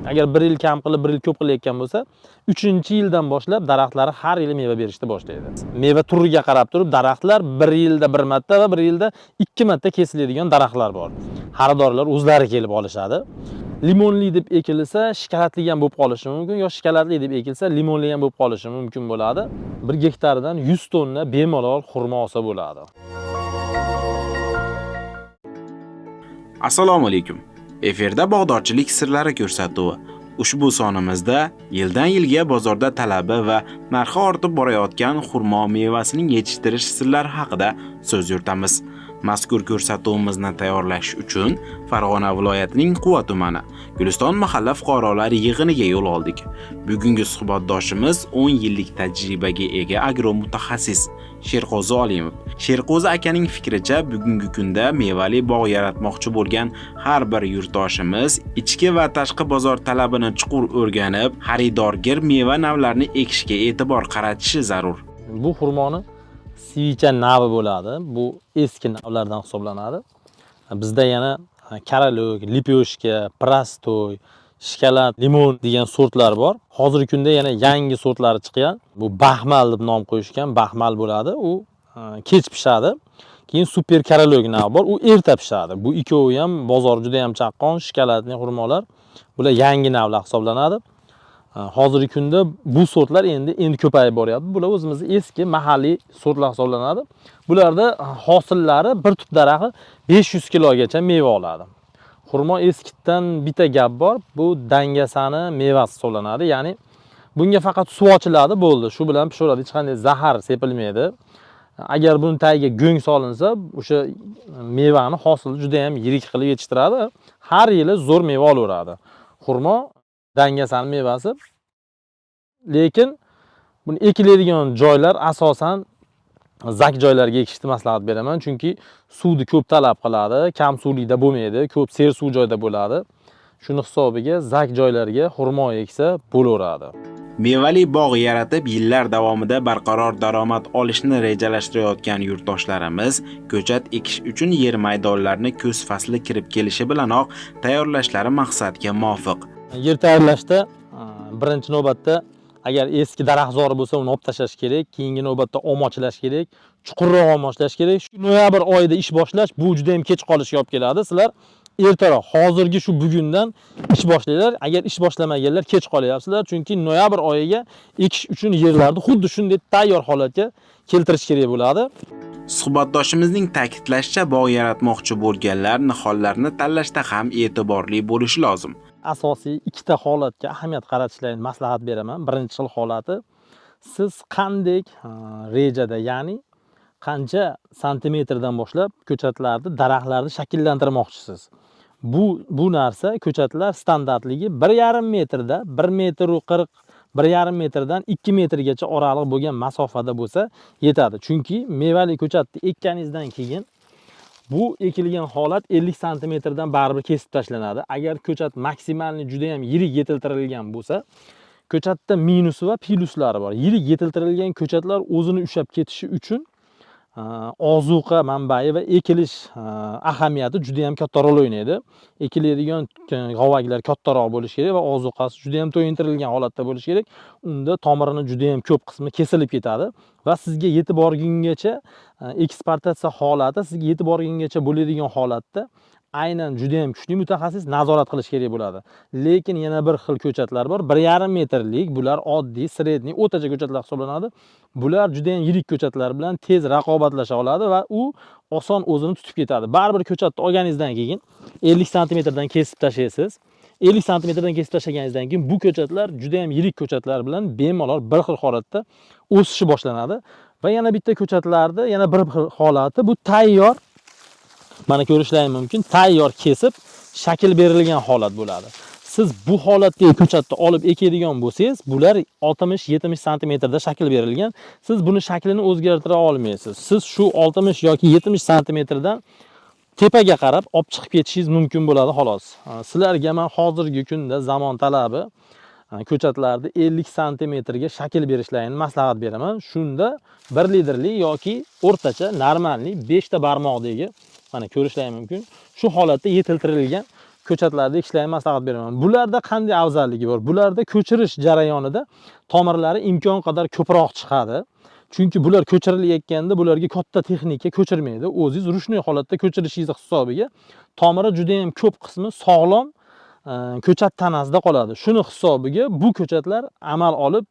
Agar 1 yil kam qilib, 1 yil ko'p qilayotgan bo'lsa, 3-yildan boshlab daraxtlari har yili meva berishni boshlaydi. Meva turiga qarab turib daraxtlar 1 yilda 1 marta va 1 yilda 2 marta kesiladigan daraxtlar bor. Xaridorlar o'zlari kelib olishadi. Limonli deb ekilsa, shikalatli ham bo'lib qolishi mumkin, yo shikalatli deb ekilsa, limonli ham bo'lib qolishi mumkin bo'ladi. 1 gektardan 100 tonna bemalol xurmo olsa bo'ladi. Assalomu alaykum. Efirda bog'dorchilik sirlari ko'rsatuvi. Ushbu sonimizda yildan yilga bozorda talabi va narxi ortib borayotgan xurmo mevasining yetishtirish sirlari haqida so'z yuritamiz. Mazkur ko'rsatuvimizni tayyorlash uchun Farg'ona viloyatining Quva tumani Guliston mahalla fuqarolar yig'iniga yo'l oldik. Bugungi suhbatdoshimiz 10 yillik tajribaga ega agromutaxassis Sherqo'zi Olimov. Sherqo'zi akaning fikricha, bugungi kunda mevali bog' yaratmoqchi bo'lgan har bir yurtdoshimiz ichki va tashqi bozor talabini chuqur o'rganib, xaridorgir meva navlarini ekishga e'tibor qaratishi zarur. Bu xurmoni sivicha navi bo'ladi. Bu eski navlardan hisoblanadi. Bizda yana karalok, lipyoshka, prastoy, shikalat, limon degan sortlar bor. Hozirgi kunda yana yangi sortlari chiqqan. Bu baxmal deb nom qo'yishgan, baxmal bo'ladi. U kech pishadi. Keyin super karalok navi bor, u erta pishadi. Bu ikkovi ham bozor juda ham chaqqon, shikalatli xurmolar. Bular yangi navlar hisoblanadi. Hozirgi kunda bu sortlar endi ko'payib boryapti. Bular o'zimizning eski mahalliy sortlar hisoblanadi. Bularda hosillari bir tut daraxti 500 kilogacha meva oladi. Xurmo eskitdan bitta gap bor. Bu dangasani mevasi hisoblanadi. Ya'ni bunga faqat suv ochiladi, bo'ldi. Shu bilan pishaveradi, hech qanday zahar sepilmaydi. Agar buni tagiga go'ng solinsa, o'sha mevani hosili juda ham yirik qilib yetishtiradi. Har yili zo'r meva olaveradi. Xurmo dangasani mevasi. Lekin buni ekiladigan joylar asosan zak joylarga ekishni maslahat beraman, chunki suvni ko'p talab qiladi, kam suvlikda bo'lmaydi, ko'p ser suv joyda bo'ladi. Shuni hisobiga zak joylarga xurmo eksa bo'laveradi. Mevali bog' yaratib yillar davomida barqaror daromad olishni rejalashtirayotgan yurtdoshlarimiz ko'chat ekish uchun yer maydonlarini kuz fasli kirib kelishi bilanoq tayyorlashlari maqsadga muvofiq. Yer tayyorlashda birinchi navbatda agar eski daraxtzor bo'lsa, uni olib tashlash kerak. Keyingi navbatda omochlash kerak, chuqurroq omochlash kerak. Shu noyabr oyida ish boshlash bu juda ham kech qolishga olib keladi. Sizlar ertaroq, hozirgi shu bugundan ish boshlanglar. Agar ish boshlamaganlar kech qolyapsizlar, chunki noyabr oyiga ekish uchun yerlarni xuddi shunday tayyor holatga keltirish kerak bo'ladi. Suhbatdoshimizning ta'kidlashicha, bog' yaratmoqchi bo'lganlar nihollarni tanlashda ham e'tiborli bo'lishi lozim. Asosiy ikkita holatga ahamiyat qaratishlarini maslahat beraman. Birinchi holati, siz qanday rejada, ya'ni qancha santimetrdan boshlab ko'chatlarni, daraxtlarni shakllantirmoqchisiz. Bu narsa ko'chatlar standartligi 1,5 metrda 1 metr 40, 1,5 metrdan 2 metrgacha oraliq bo'lgan masofada bo'lsa yetadi. Chunki mevali ko'chatni ekkaningizdan keyin bu ekilgan holat 50 santimetrdan baribir kesib tashlanadi. Agar ko'chat maksimalni juda ham yirik yetiltirilgan bo'lsa, ko'chatda minusi va pluslari bor. Yirik yetiltirilgan ko'chatlar o'zini ushlab ketishi uchun ozuqa manbai va ekilish ahamiyati juda ham katta rol o'ynaydi. Ekiladigan g'ovaklar kattaroq bo'lishi kerak va ozuqasi juda ham to'yintirilgan holatda bo'lishi kerak. Unda tomirining juda ham ko'p qismi kesilib ketadi va sizga yetib borgungacha eksportatsiya holati sizga yetib borgungacha bo'ladigan holatda aynan juda ham kuchli mutaxassis nazorat qilish kerak bo'ladi. Lekin yana bir xil ko'chatlar bor. 1,5 metrlik, bular oddiy, sredniy, o'rtacha ko'chatlar hisoblanadi. Bular juda ham yirik ko'chatlar bilan tez raqobatlasha oladi va u oson o'zini tutib ketadi. Baribir ko'chatni olganingizdan keyin 50 santimetrdan kesib tashlaysiz. 50 santimetrdan kesib tashlaganingizdan keyin bu ko'chatlar juda ham yirik ko'chatlar bilan bemalol bir xil holatda o'sishi boshlanadi. Va yana bitta ko'chatlarda yana bir xil holati, bu tayyor, mana ko'rishlaringiz mumkin, tayyor kesib shakl berilgan holat bo'ladi. Siz bu holatdagi ko'chatni olib ekadigan bo'lsangiz, bular 60-70 santimetrda shakl berilgan. Siz buni shaklini o'zgartira olmaysiz. Siz shu 60 yoki 70 santimetrdan tepaga qarab olib chiqib ketishingiz mumkin bo'ladi xolos. Sizlarga men hozirgi kunda zamon talabi ko'chatlarni 50 santimetrga shakl berishlarini maslahat beraman. Shunda 1 litrli yoki o'rtacha normalniy 5 ta barmoqdagi, mana ko'rishlaringiz mumkin, shu holatda yetiltirilgan ko'chatlarda ekishlarni maslahat beraman. Bularda qanday afzalligi bor? Bularda ko'chirish jarayonida tomirlari imkon qadar ko'proq chiqadi. Chunki bular ko'chirilayotganda bularga katta texnika ko'chirmaydi. O'zingiz rushniy holatda ko'chirishingiz hisobiga tomiri juda ham ko'p qismi sog'lom ko'chat tanasida qoladi. Shuni hisobiga bu ko'chatlar amal olib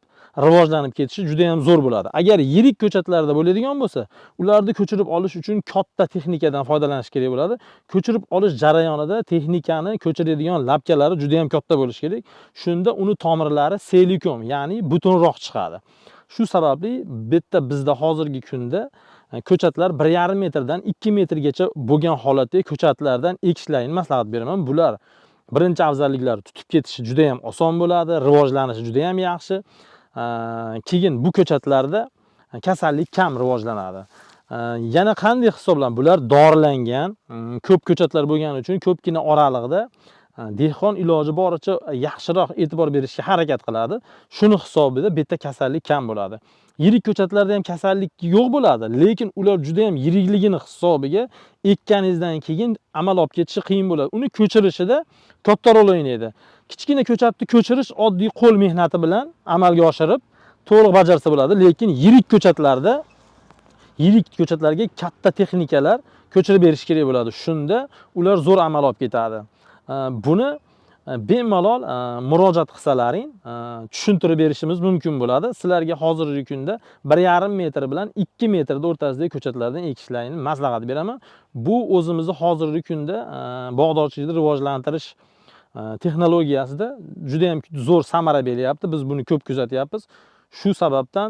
rivojlanib ketishi juda ham zo'r bo'ladi. Agar yirik ko'chatlarda bo'ladigan bo'lsa, ularni ko'chirib olish uchun katta texnikadan foydalanish kerak bo'ladi. Ko'chirib olish jarayonida texnikani ko'chiradigan labkalari juda ham katta bo'lishi kerak. Shunda uni tomirlari silikom, ya'ni butunroq chiqadi. Shu sababli bitta bizda hozirgi kunda ko'chatlar 1,5 metrdan 2 metrgacha bo'lgan holatdagi ko'chatlardan ekishlarini maslahat beraman. Bular birinchi afzalliklari tutib ketishi juda ham oson bo'ladi, rivojlanishi juda ham yaxshi. Keyin bu ko'chatlarda kasallik kam rivojlanadi. Yana qanday hisoblanadi? Bular dorilangan, ko'p ko'chatlar bo'lgani uchun ko'pgina oraliqda dehqon iloji boricha yaxshiroq e'tibor berishga harakat qiladi. Shuni hisobida bitta kasallik kam bo'ladi. Yirik ko'chatlarda ham kasallik yo'q bo'ladi, lekin ular juda ham yirikligini hisobiga ekkaningizdan keyin amal olib ketishi qiyin bo'ladi. Uni ko'chirishida katta rol o'ynaydi. Kichkina ko'chatni ko'chirish oddiy qo'l mehnati bilan amalga oshirib to'liq bajarsa bo'ladi, lekin yirik ko'chatlarga katta texnikalar ko'chirib berish kerak bo'ladi. Shunda ular zo'r amal olib ketadi. Buni bemalol murojaat qilsalaring tushuntirib berishimiz mumkin bo'ladi. Sizlarga hozirgi kunda 1,5 metr bilan 2 metrda o'rtasidagi ko'chatlardan ekishlarini maslahat beraman. Bu o'zimizni hozirgi kunda bog'dorchilikni rivojlantirish texnologiyasida juda ham zo'r samara beryapti. Biz buni ko'p kuzatyapmiz. Shu sababdan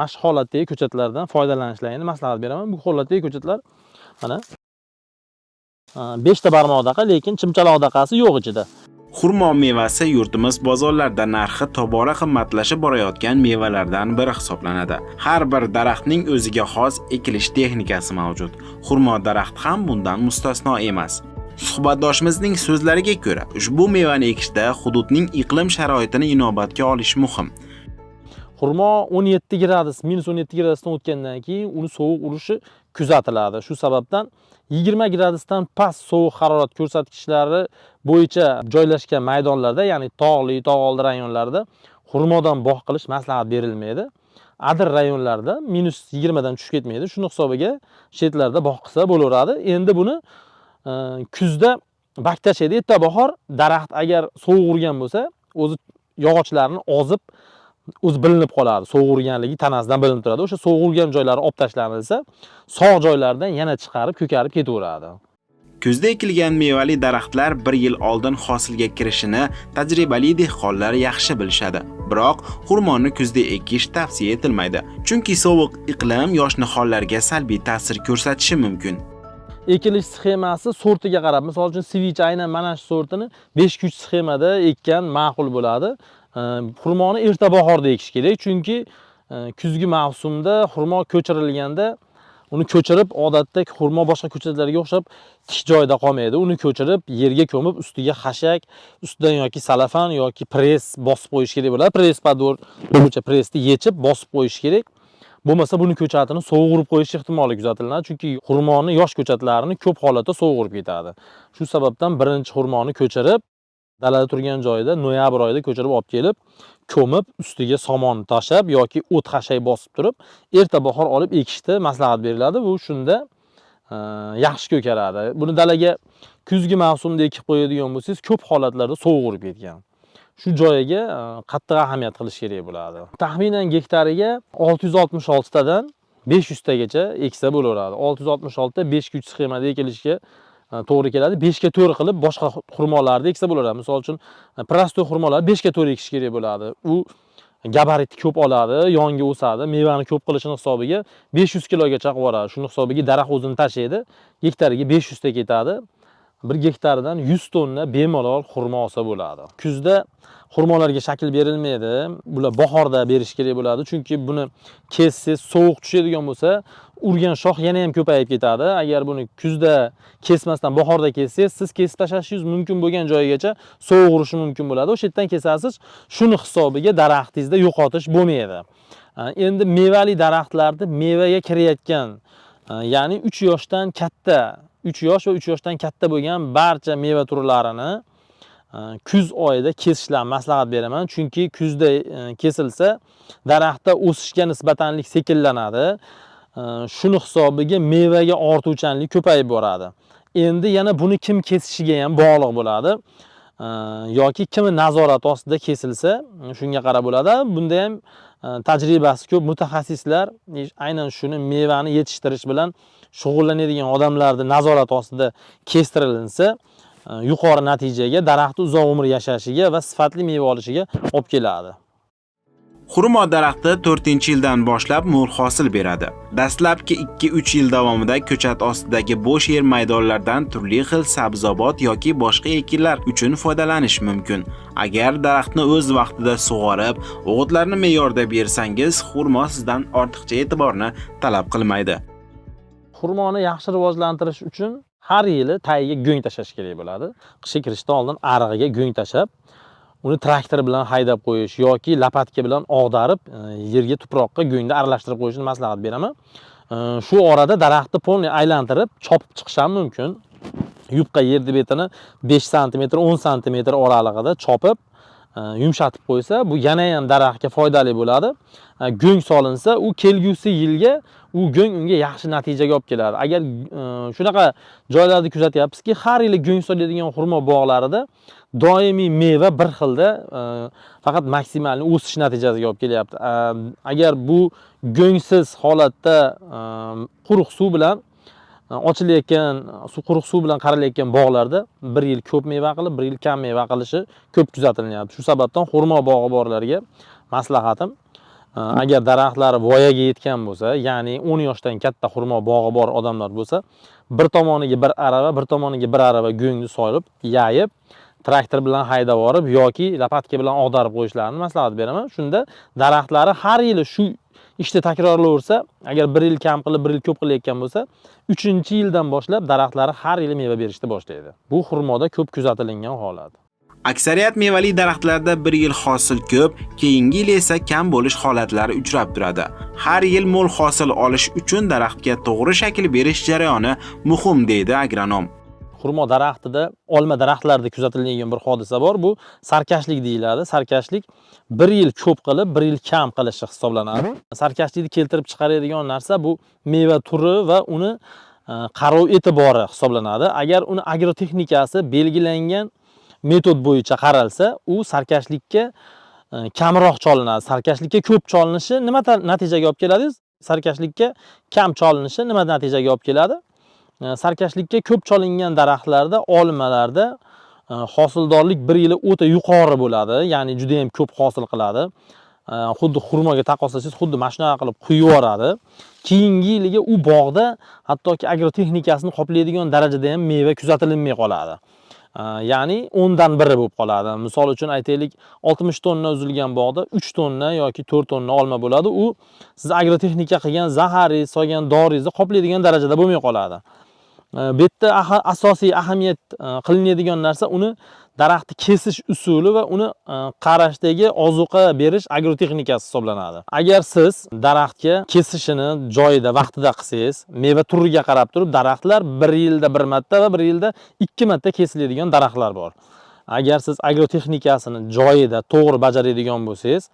mana holatdagi ko'chatlardan foydalanishlarini maslahat beraman. Bu holatdagi ko'chatlar mana 5 ta barmoqdaqa, lekin chimchaloqdaqasi yo'q ichida. Xurmo mevasi yurtimiz bozorlarda narxi tobora qimmatlashib borayotgan mevalardan biri hisoblanadi. Har bir daraxtning o'ziga xos ekilish texnikasi mavjud. Xurmo daraxti ham bundan mustasno emas. Suhbatdoshimizning so'zlariga ko'ra, ushbu mevani ekishda hududning iqlim sharoitini inobatga olish muhim. Xurmo 17 gradus, minus 17 gradusdan o'tgandan keyin uni sovuq urishi kuzatiladi. Shu sababdan 20 gradusdan past sovuq harorat ko'rsatkichlari bo'yicha joylashgan maydonlarda, ya'ni tog'li, tog' oldi rayonlarda xurmodan bog' qilish maslahat berilmaydi. Adir rayonlarda minus 20 dan tushib ketmaydi. Shuni hisobiga chetlarda bog' qilsa bo'laveradi. Endi buni kuzda bak tashlaydi. Erta bahor daraxt agar sovuq urgan bo'lsa, o'zi yog'ochlarini ozib o'zi bilinib qoladi. Sovuq urganligi tanasidan bilinib turadi. O'sha sovuq urgan joylari olib tashlanilsa, sog' joylardan yana chiqarib, ko'karib ketaveradi. Kuzda ekilgan mevali daraxtlar 1 yil oldin hosilga kirishini tajribali dehqonlar yaxshi bilishadi. Biroq xurmoni kuzda ekish tavsiya etilmaydi, chunki sovuq iqlim yosh nihollarga salbiy ta'sir ko'rsatishi mumkin. Ekilish sxemasi sortiga qarab, misol uchun Switch aynan mana shu sortini 5-3 sxemada ekkan ma'qul bo'ladi. Xurmoni erta bahorda ekish kerak, chunki kuzgi mavsumda xurmo ko'chirilganda uni ko'chirib, odatda xurmo boshqa ko'chatlarga o'xshab tish joyida qolmaydi. Uni ko'chirib, yerga ko'mib, ustiga xashak, ustidan yoki salafan yoki press bosib qo'yish kerak bo'ladi. Press pador, bo'yicha pressni yechib bosib qo'yish kerak. Bo'lmasa buni ko'chatini sovuq urib qo'yish ehtimoli kuzatiladi, chunki xurmoni yosh ko'chatlarini ko'p holatda sovuq urib ketadi. Shu sababdan birinchi xurmoni ko'chirib, dalada turgan joyida noyabr oyida ko'chirib olib kelib, ko'mib, ustiga somon tashab yoki o't xashay bosib turib, erta bahor olib ekishni maslahat beriladi. Bu shunda yaxshi ko'karadi. Buni dalaga kuzgi mavsumda ekib qo'yadigan bo'lsangiz, ko'p holatlarda sovuq urib ketgan. Shu joyiga qattiq ahamiyat qilish kerak bo'ladi. Taxminan gektariga 666 tadan 500 tagacha eksa bo'laveradi. 666 ta 5-3 sxemada ekilishga to'g'ri keladi. 5 ga 4 qilib boshqa xurmolarni eksa bo'laveradi. Misol uchun prostoy xurmolar 5 ga 4 ekish kerak bo'ladi. U gabarit ko'p oladi, yonga o'sadi, mevani ko'p qilishning hisobiga 500 kilogacha qilib boradi. Shuning hisobiga daraxt o'zini tashlaydi. Gektariga 500 ta ketadi. 1 gektardan 100 tonna bemalol xurmo olsa bo'ladi. Kuzda xurmolarga shakl berilmaydi. Bular bahorda berish kerak bo'ladi, chunki buni kessiz, sovuq tushadigan bo'lsa, urgan shox yana ham ko'payib ketadi. Agar buni kuzda kesmasdan bahorda kessangiz, siz kesib tashlashingiz mumkin bo'lgan joyigacha sovuq urishi mumkin bo'ladi. O'sha yerdan kesasiz, shuni hisobiga daraxtingizda yo'qotish bo'lmaydi. Endi mevali daraxtlarda mevaga kirayotgan, ya'ni 3 yoshdan katta 3 yosh va 3 yoshdan katta bo'lgan barcha meva turlarini kuz oyida kesishlarni maslahat beraman. Chunki kuzda kesilsa daraxtda o'sishga nisbatanlik sekinlanadi. Shuni hisobiga mevaga ortuvchanlik ko'payib boradi. Endi yana buni kim kesishiga ham bog'liq bo'ladi. Yoki kim nazorat ostida kesilsa, shunga qarab bo'ladi. Bunda ham tajribasi ko'p mutaxassislar aynan shuni mevani yetishtirish bilan shug'ullanadigan odamlarni nazorat ostida kestirilsa, yuqori natijaga, daraxt uzoq umr yashashiga va sifatli meva olishiga olib keladi. Xurmo daraxti 4-yildan boshlab mo'l hosil beradi. Dastlabki 2-3 yil davomida ko'chat ostidagi bo'sh yer maydonlaridan turli xil sabzavot yoki boshqa ekinlar uchun foydalanish mumkin. Agar daraxtni o'z vaqtida sug'orib, o'g'itlarni me'yorda bersangiz, xurmo sizdan ortiqcha e'tiborni talab qilmaydi. Xurmoni yaxshi rivojlantirish uchun har yili tagiga go'ng tashlash kerak bo'ladi. Qishga kirishdan oldin arig'iga go'ng tashlab, uni traktor bilan haydab qo'yish yoki lapatka bilan og'darib, yerga tuproqqa go'ngni aralashtirib qo'yishni maslahat beraman. Shu orada daraxtni polni aylantirib, chopib chiqish ham mumkin. Yupqa yerni betini 5 sm, 10 sm oralig'ida chopib, yumshatib qo'ysa, bu yana ham daraxtga foydali bo'ladi. Go'ng solinsa, u kelgusi yilga u go'ng unga yaxshi natijaga olib keladi. Agar shunaqa joylarda kuzatyapsizki, har yili go'ng soladigan xurmo bog'larida doimiy meva bir xilda faqat maksimalni o'sish natijasiga olib kelyapti. Agar bu go'ngsiz holatda quruq suv bilan ochilayotgan, quruq suv bilan qarilayotgan bog'larda bir yil ko'p meva qilib, bir yil kam meva qilishi ko'p kuzatilyapti. Shu sababdan xurmo bog'i borlarga maslahatim, agar daraxtlari voyaga yetgan bo'lsa, ya'ni 10 yoshdan katta xurmo bog'i bor odamlar bo'lsa, bir tomoniga bir arava, bir tomoniga bir arava go'ngni solib, yayib, traktor bilan haydab borib yoki lapatka bilan og'darib qo'yishlarini maslahat beraman. Shunda daraxtlari har yili shu ishni takrorlayversa, agar bir yil kam qilib, bir yil ko'p qilayotgan bo'lsa, 3-yildan boshlab daraxtlari har yili meva berishni boshlaydi. Bu xurmoda ko'p kuzatilgan holat. Aksariyat mevali daraxtlarda bir yil hosil ko'p, keyingi yil esa kam bo'lish holatlari uchrab turadi. Har yil mo'l hosil olish uchun daraxtga to'g'ri shakl berish jarayoni muhim deydi agronom. Xurmo daraxtida, olma daraxtlarida kuzatiladigan bir hodisa bor. Bu sarkashlik deyiladi. Sarkashlik bir yil ko'p qilib, bir yil kam qilishi hisoblanadi. Sarkashlikni keltirib chiqaradigan narsa bu meva turi va uni qarov e'tibori hisoblanadi. Agar uni agrotexnikasi belgilangan metod bo'yicha qaralsa, u sarkashlikka kamroq cholinadi. Sarkashlikka ko'p cholinishi nima natijaga olib keladi? Sarkashlikka kam cholinishi nima natijaga olib keladi? Sarkashlikka ko'p cholingan daraxtlarda, olmalarda hosildorlik bir yili o'ta yuqori bo'ladi, ya'ni juda ham ko'p hosil qiladi. Xuddi xurmoga taqqoslasangiz, xuddi mana shunaqa qilib quyib yuboradi. Keyingi yiliga u bog'da hattoki agrotexnikasini qoplaydigan darajada ham meva kuzatilmay qoladi. Ya'ni 10dan biri bo'lib qoladi. Misol uchun aytaylik, 60 tonna uzilgan bog'da 3 tonna yoki 4 tonna olma bo'ladi. U siz agrotexnika qilgan zaharingiz, solgan doringizni qoplaydigan darajada bo'lmay qoladi. Bu yerda asosiy ahamiyat qilinadigan narsa uni daraxtni kesish usuli va uni qarashdagi ozuqa berish agrotexnikasi hisoblanadi. Agar siz daraxtga kesishini joyida, vaqtida qilsangiz, meva turiga qarab turib, daraxtlar bir yilda bir marta va bir yilda 2 marta kesiladigan daraxtlar bor. Agar siz agrotexnikasini joyida to'g'ri bajaradigan bo'lsangiz,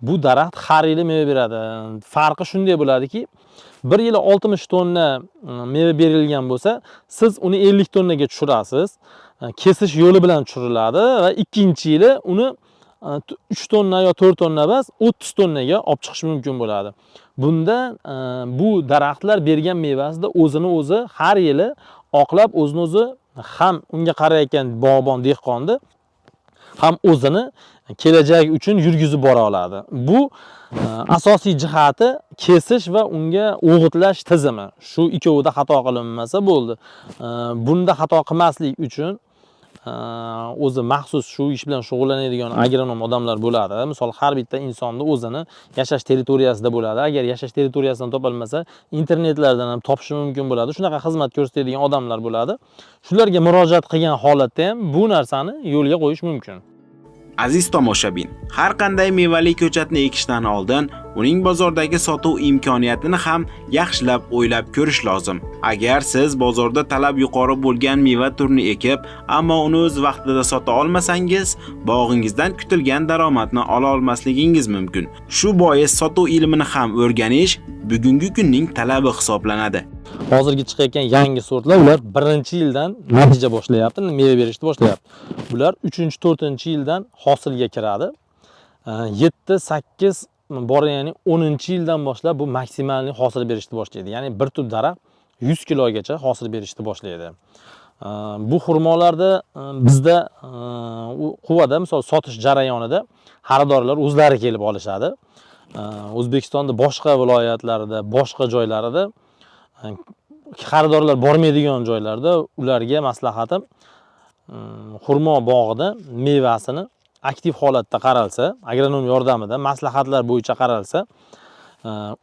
bu daraxt har yili meva beradi. Farqi shunday bo'ladiki, bir yili 60 tonna meva berilgan bo'lsa, siz uni 50 tonnaga tushirasiz. Kesish yo'li bilan tushiriladi va ikkinchi yili uni 3 tonna yo 4 tonna emas, 30 tonnaga olib chiqish mumkin bo'ladi. Bunda bu daraxtlar bergan mevasida o'zini o'zi har yili oqlab, o'zini o'zi ham unga qarayotgan bog'bon dehqonni ham o'zini kelajak uchun yurgizib bora oladi. Bu asosiy jihati kesish va unga o'g'itlash tizimi. Shu ikkovida xato qilinmasa bo'ldi. Bunda xato qilmaslik uchun o'zi maxsus shu ish bilan shug'ullanadigan agronom odamlar bo'ladi. Misol har bitta insonni o'zini yashash territoriyasida bo'ladi. Agar yashash territoriyasidan topilmasa, internetlardan ham topish mumkin bo'ladi. Shunaqa xizmat ko'rsatadigan odamlar bo'ladi. Shularga murojaat qilgan holatda ham bu narsani yo'lga qo'yish mumkin. Aziz tomoshabin, har qanday mevali ko'chatni ekishdan oldin uning bozordagi sotuv imkoniyatini ham yaxshilab o'ylab ko'rish lozim. Agar siz bozorda talab yuqori bo'lgan meva turini ekib, ammo uni o'z vaqtida sota olmasangiz, bog'ingizdan kutilgan daromadni ola olmasligingiz mumkin. Shu bois sotuv ilmini ham o'rganish bugungi kunning talabi hisoblanadi. Hozirgi chiqayotgan yangi sortlar ular 1-yildan natija boshlayapti, meva berishni boshlayapti. Bular 3-4-yildan hosilga kiradi. 7-8 bor, ya'ni 10-yildan boshlab bu maksimal hosil berishni boshlaydi. Ya'ni bir tub daraxt 100 kilogacha hosil berishni boshlaydi. Bu xurmolarda bizda quvada, misol sotish jarayonida xaridorlar o'zlari kelib olishadi. O'zbekistonda boshqa viloyatlarida, boshqa joylarida xaridorlar bormaydigan joylarda ularga maslahatim xurmo bog'ida mevasini aktiv holatda qaralsa, agronom yordamida maslahatlar bo'yicha qaralsa,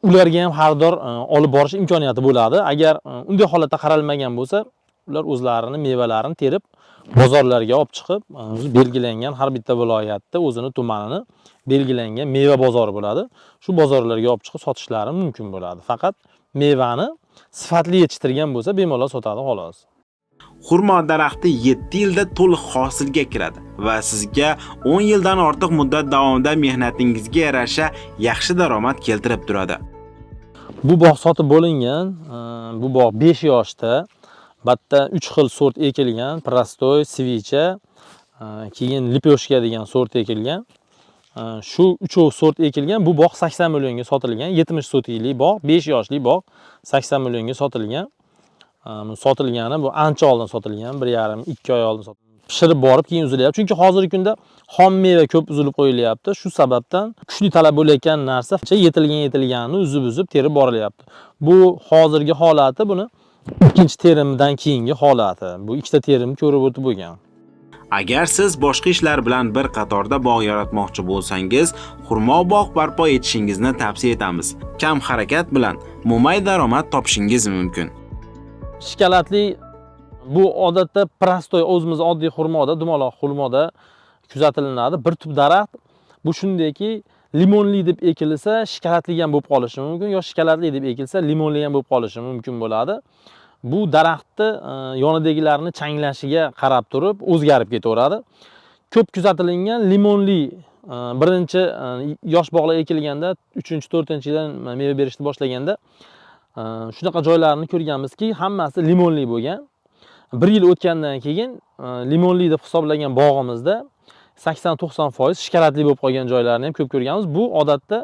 ularga ham xaridor olib borish imkoniyati bo'ladi. Agar unday holatda qaralmagan bo'lsa, ular o'zlarini mevalarini terib bozorlarga olib chiqib, belgilangan har bitta viloyatda o'zini tumanini belgilangan meva bozori bo'ladi. Shu bozorlarga olib chiqib sotishlari mumkin bo'ladi. Faqat mevani sifatli yetishtirgan bo'lsa, bemalol sotadi xolos. Xurmo daraxti 7 yilda to'liq hosilga kiradi va sizga 10 yildan ortiq muddat davomida mehnatingizga yarasha yaxshi daromad keltirib turadi. Bu bog' sotib bo'lingan, bu bog' 5 yoshda, batta 3 xil sort ekilgan, prostoy, svicha, keyin lipyoshka degan sort ekilgan. Shu 3 sort ekilgan, bu bog' 80 millionga sotilgan, 70 sotiklik bog', 5 yoshli bog' 80 millionga sotilgan. Sotilgani bu ancha oldin sotilgan, 1,5-2 oy oldin sotilgan. Pishirib borib keyin uzilyapti. Chunki hozirgi kunda xom meva ko'p uzilib qo'yilyapti. Shu sababdan kuchli talab bo'layotgan narsa yetilganini uzib terib borilyapti. Bu hozirgi holati, buni ikkinchi terimdan keyingi holati. Bu ikkita terim ko'rib o'tib bo'lgan. Agar siz boshqa ishlar bilan bir qatorda bog' yaratmoqchi bo'lsangiz, xurmo bog' barpo etishingizni tavsiya etamiz. Kam harakat bilan mo'may daromad topishingiz mumkin. Shikalatli bu odatda prostoy, o'zimiz oddiy xurmoda, dumaloq xurmoda kuzatilinadi. Bir tub daraxt bu shundayki, limonli deb ekilsa shikalatli ham bo'lib qolishi mumkin, yo shikalatli deb ekilsa limonli ham bo'lib qolishi mumkin bo'ladi. Bu daraxtni yonidagilarni changlashiga qarab turib o'zgarib ketaveradi. Ko'p kuzatilingan limonli birinchi yosh bog'lar ekilganda 3-4-yildan meva berishni boshlaganda shunaqa joylarni ko'rganmizki, hammasi limonli bo'lgan. 1 yil o'tgandan keyin limonli deb hisoblagan bog'imizda 80-90% shikalatli bo'lib qolgan joylarni ham ko'p ko'rganmiz. Bu odatda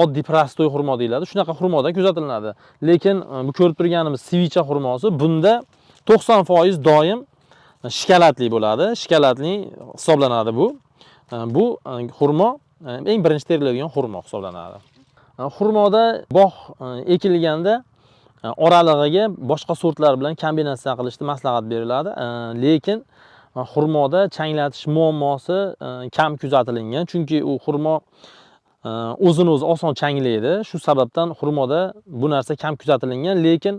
oddiy prostoy xurmo deyiladi. Shunaqa xurmoda kuzatilinadi. Lekin bu ko'rib turganimiz svicha xurmosi, bunda 90% doim shikalatli bo'ladi. Shikalatli hisoblanadi bu. Bu xurmo eng birinchi teriladigan xurmo hisoblanadi. Xurmoda bog' ekilganda oralig'iga boshqa sortlar bilan kombinatsiya qilishni maslahat beriladi. Lekin xurmoda changlatish muammosi kam kuzatilingan, chunki u xurmo o'zini o'zi oson changlaydi. Shu sababdan xurmoda bu narsa kam kuzatilingan, lekin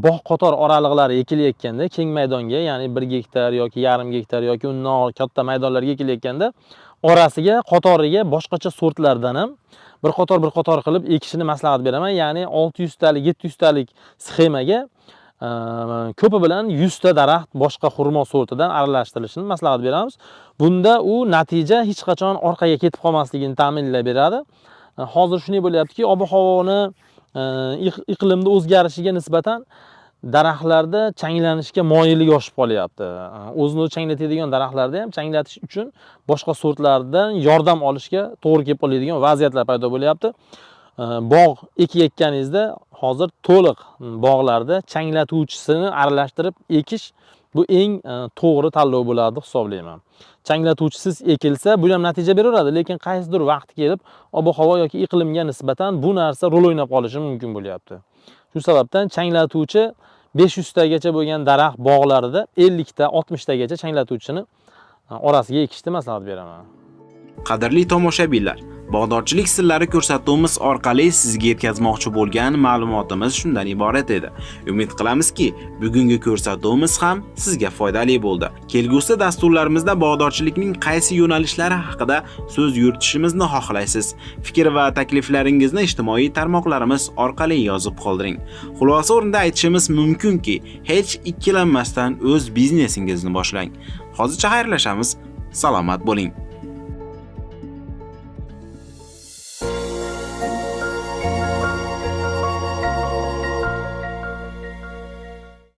bog' qator oraliqlari ekilayotganda keng maydonga, ya'ni 1 gektar yoki yarim gektar yoki undan katta maydonlarga ekilayotganda orasiga qatoriga boshqacha sortlardan ham bir qator qilib ekishini maslahat beraman. Ya'ni 600 talik, 700 talik sxemaga ko'pi bilan 100 ta daraxt boshqa xurmo sortidan aralashtirilishini maslahat beramiz. Bunda u natija hech qachon orqaga ketib qolmasligini ta'minlab beradi. Hozir shunday bo'lyaptiki, ob-havoni iqlimda o'zgarishiga nisbatan daraxtlarda changlanishga moyillik oshib qolyapti. O'zini changlatadigan daraxtlarda ham changlatish uchun boshqa sortlardan yordam olishga to'g'ri kelib qoladigan vaziyatlar paydo bo'lyapti. Bog' ekayotganingizda hozir to'liq bog'larda changlatuvchisini aralashtirib ekish bu eng to'g'ri tanlov bo'ladi deb hisoblayman. Changlatuvchisiz ekilsa bu ham natija beraveradi, lekin qaysidir vaqt kelib ob-havo yoki iqlimga nisbatan bu narsa rol o'ynab qolishi mumkin bo'lyapti. Shu sababdan changlatuvchi 500 tagacha bo'lgan daraxt bog'larida 50 ta, 60 tagacha changlatuvchini orasiga ekishni maslahat beraman. Qadrli tomoshabinlar, bog'dorchilik sirlari ko'rsatuvimiz orqali sizga yetkazmoqchi bo'lgan ma'lumotimiz shundan iborat edi. Umid qilamizki, bugungi ko'rsatuvimiz ham sizga foydali bo'ldi. Kelgusi dasturlarimizda bog'dorchilikning qaysi yo'nalishlari haqida so'z yuritishimizni xohlaysiz? Fikr va takliflaringizni ijtimoiy tarmoqlarimiz orqali yozib qoldiring. Xulosa o'rnida aytishimiz mumkinki, hech ikkilanmasdan o'z biznesingizni boshlang. Hozircha xayrlashamiz. Salomat bo'ling.